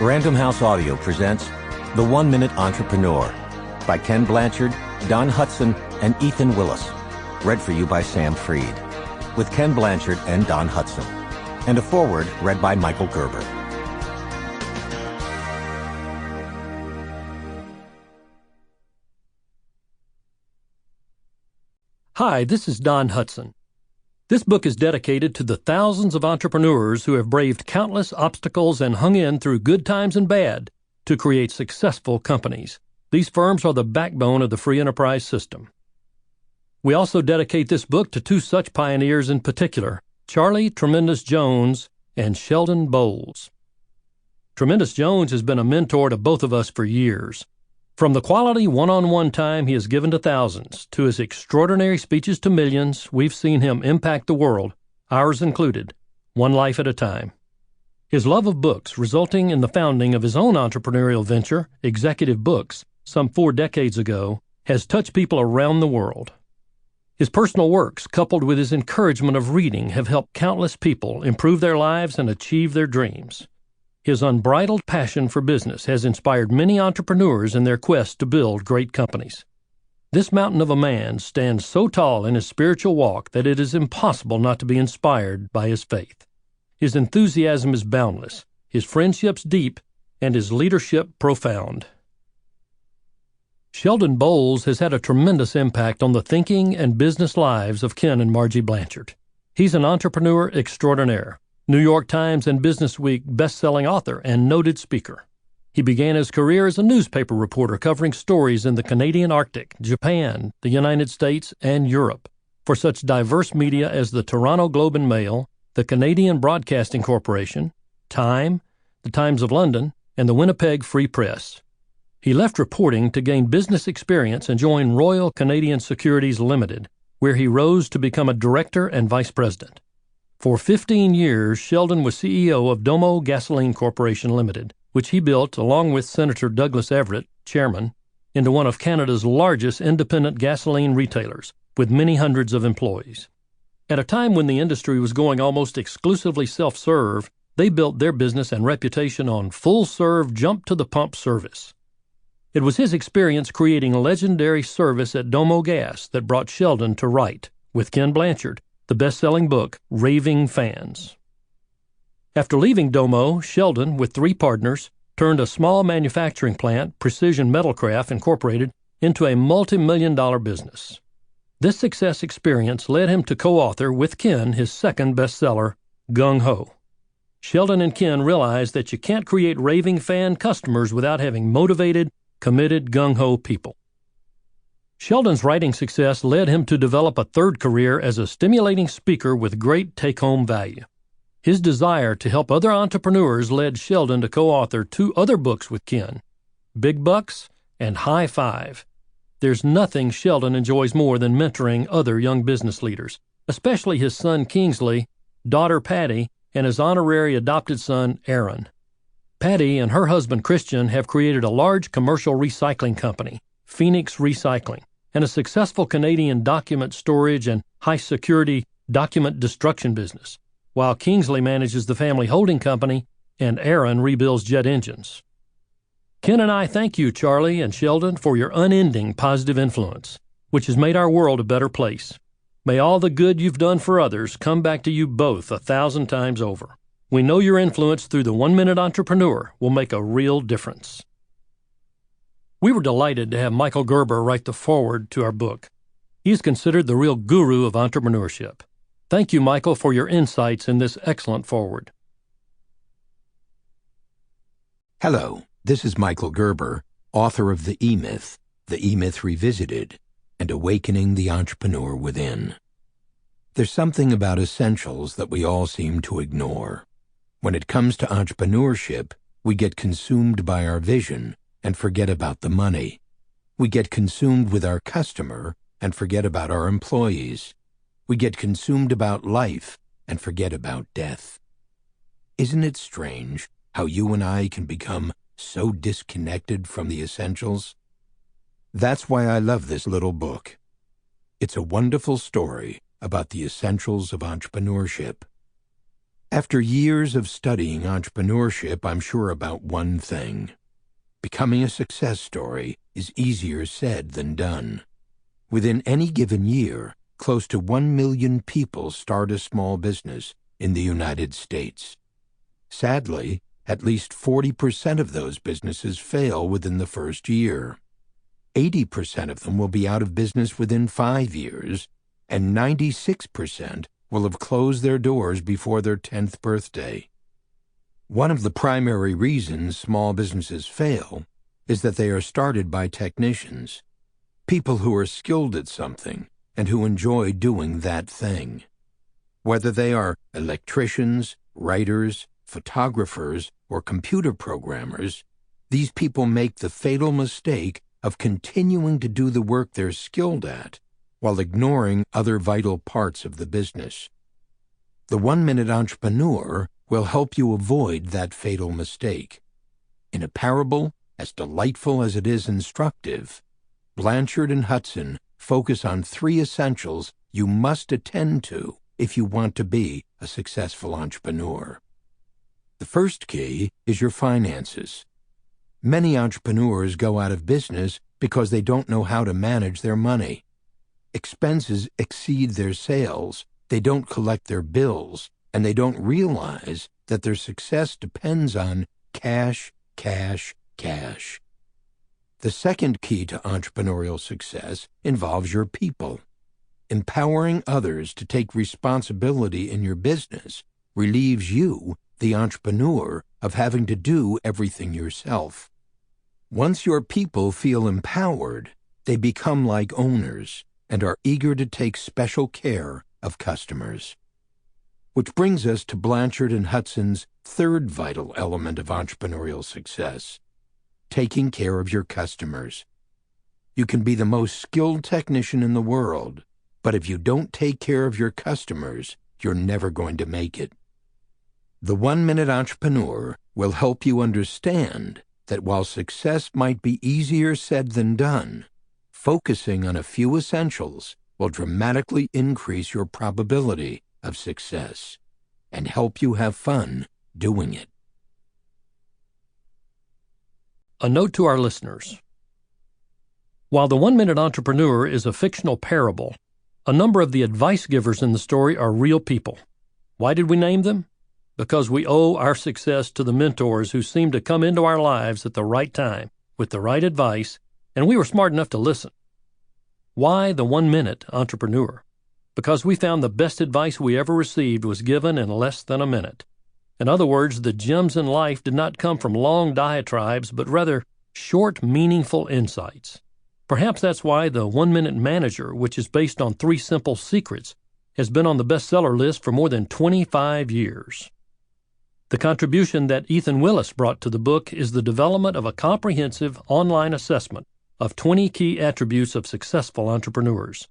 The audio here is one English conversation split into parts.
Random House Audio presents The 1 Minute Entrepreneur by Ken Blanchard, Don Hutson, and Ethan Willis. Read for you by Sam Freed. With Ken Blanchard and Don Hutson. And a foreword read by Michael Gerber. Hi, this is Don Hutson. This book is dedicated to the thousands of entrepreneurs who have braved countless obstacles and hung in through good times and bad to create successful companies. These firms are the backbone of the free enterprise system. We also dedicate this book to two such pioneers in particular, Charlie Tremendous Jones and Sheldon Bowles. Tremendous Jones has been a mentor to both of us for years. From the quality one-on-one time he has given to thousands, to his extraordinary speeches to millions, we've seen him impact the world, ours included, one life at a time. His love of books, resulting in the founding of his own entrepreneurial venture, Executive Books, some 4 decades ago, has touched people around the world. His personal works, coupled with his encouragement of reading, have helped countless people improve their lives and achieve their dreams. His unbridled passion for business has inspired many entrepreneurs in their quest to build great companies. This mountain of a man stands so tall in his spiritual walk that it is impossible not to be inspired by his faith. His enthusiasm is boundless, his friendships deep, and his leadership profound. Sheldon Bowles has had a tremendous impact on the thinking and business lives of Ken and Margie Blanchard. He's an entrepreneur extraordinaire, New York Times and Businessweek best-selling author and noted speaker. He began his career as a newspaper reporter covering stories in the Canadian Arctic, Japan, the United States, and Europe for such diverse media as the Toronto Globe and Mail, the Canadian Broadcasting Corporation, Time, the Times of London, and the Winnipeg Free Press. He left reporting to gain business experience and join Royal Canadian Securities Limited, where he rose to become a director and vice president. For 15 years, Sheldon was CEO of Domo Gasoline Corporation Limited, which he built, along with Senator Douglas Everett, chairman, into one of Canada's largest independent gasoline retailers, with many hundreds of employees. At a time when the industry was going almost exclusively self-serve, they built their business and reputation on full-serve jump-to-the-pump service. It was his experience creating legendary service at Domo Gas that brought Sheldon to write, with Ken Blanchard, the best-selling book, Raving Fans. After leaving Domo, Sheldon, with 3 partners, turned a small manufacturing plant, Precision Metalcraft Incorporated, into a multi-million-dollar business. This success experience led him to co-author with Ken his second bestseller, Gung Ho. Sheldon and Ken realized that you can't create raving fan customers without having motivated, committed, gung-ho people. Sheldon's writing success led him to develop a third career as a stimulating speaker with great take-home value. His desire to help other entrepreneurs led Sheldon to co-author 2 other books with Ken, Big Bucks and High Five. There's nothing Sheldon enjoys more than mentoring other young business leaders, especially his son Kingsley, daughter Patty, and his honorary adopted son Aaron. Patty and her husband Christian have created a large commercial recycling company, Phoenix Recycling, and a successful Canadian document storage and high-security document destruction business, while Kingsley manages the family holding company and Aaron rebuilds jet engines. Ken and I thank you, Charlie and Sheldon, for your unending positive influence, which has made our world a better place. May all the good you've done for others come back to you both 1,000 times over. We know your influence through the 1 Minute Entrepreneur will make a real difference. We were delighted to have Michael Gerber write the foreword to our book. He is considered the real guru of entrepreneurship. Thank you, Michael, for your insights in this excellent foreword. Hello, this is Michael Gerber, author of The E-Myth, The E-Myth Revisited, and Awakening the Entrepreneur Within. There's something about essentials that we all seem to ignore. When it comes to entrepreneurship, we get consumed by our vision and forget about the money. We get consumed with our customer and forget about our employees. We get consumed about life and forget about death. Isn't it strange how you and I can become so disconnected from the essentials? That's why I love this little book. It's a wonderful story about the essentials of entrepreneurship. After years of studying entrepreneurship, I'm sure about one thing. Becoming a success story is easier said than done. Within any given year, close to 1 million people start a small business in the United States. Sadly, at least 40% of those businesses fail within the first year. 80% of them will be out of business within 5 years, and 96% will have closed their doors before their 10th birthday. One of the primary reasons small businesses fail is that they are started by technicians, people who are skilled at something and who enjoy doing that thing. Whether they are electricians, writers, photographers, or computer programmers, these people make the fatal mistake of continuing to do the work they're skilled at while ignoring other vital parts of the business. The 1-Minute Entrepreneur will help you avoid that fatal mistake. In a parable as delightful as it is instructive, Blanchard and Hutson focus on 3 essentials you must attend to if you want to be a successful entrepreneur. The first key is your finances. Many entrepreneurs go out of business because they don't know how to manage their money. Expenses exceed their sales, they don't collect their bills, and they don't realize that their success depends on cash, cash, cash. The second key to entrepreneurial success involves your people. Empowering others to take responsibility in your business relieves you, the entrepreneur, of having to do everything yourself. Once your people feel empowered, they become like owners and are eager to take special care of customers. Which brings us to Blanchard and Hutson's third vital element of entrepreneurial success: taking care of your customers. You can be the most skilled technician in the world, but if you don't take care of your customers, you're never going to make it. The 1-Minute Entrepreneur will help you understand that while success might be easier said than done, focusing on a few essentials will dramatically increase your probability of success and help you have fun doing it. A note to our listeners. While the 1-Minute Entrepreneur is a fictional parable, a number of the advice givers in the story are real people. Why did we name them? Because we owe our success to the mentors who seemed to come into our lives at the right time, with the right advice, and we were smart enough to listen. Why the 1-Minute Entrepreneur? Because we found the best advice we ever received was given in less than a minute. In other words, the gems in life did not come from long diatribes, but rather short, meaningful insights. Perhaps that's why the 1-Minute Manager, which is based on 3 simple secrets, has been on the bestseller list for more than 25 years. The contribution that Ethan Willis brought to the book is the development of a comprehensive online assessment of 20 key attributes of successful entrepreneurs.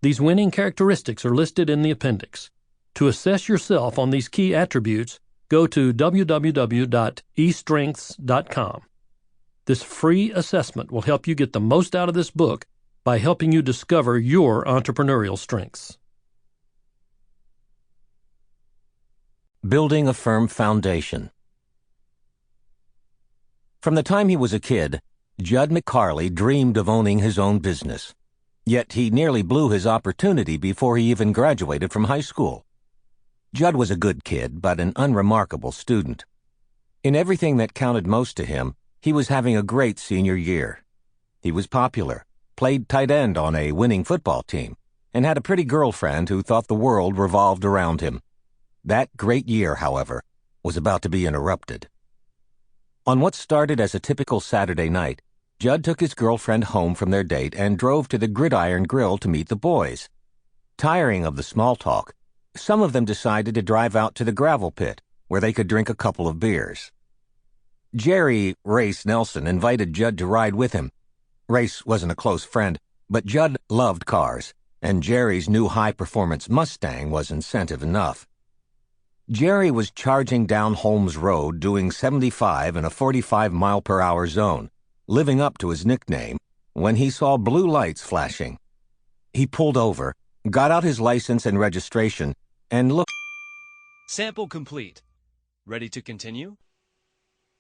These winning characteristics are listed in the appendix. To assess yourself on these key attributes, go to www.estrengths.com. This free assessment will help you get the most out of this book by helping you discover your entrepreneurial strengths. Building a firm foundation. From the time he was a kid, Judd McCarley dreamed of owning his own business. Yet he nearly blew his opportunity before he even graduated from high school. Judd was a good kid, but an unremarkable student. In everything that counted most to him, he was having a great senior year. He was popular, played tight end on a winning football team, and had a pretty girlfriend who thought the world revolved around him. That great year, however, was about to be interrupted. On what started as a typical Saturday night, Judd took his girlfriend home from their date and drove to the Gridiron Grill to meet the boys. Tiring of the small talk, some of them decided to drive out to the gravel pit, where they could drink a couple of beers. Jerry Race Nelson invited Judd to ride with him. Race wasn't a close friend, but Judd loved cars, and Jerry's new high-performance Mustang was incentive enough. Jerry was charging down Holmes Road doing 75 in a 45-mile-per-hour zone, living up to his nickname, when he saw blue lights flashing. He pulled over, got out his license and registration, and looked. Sample complete. Ready to continue?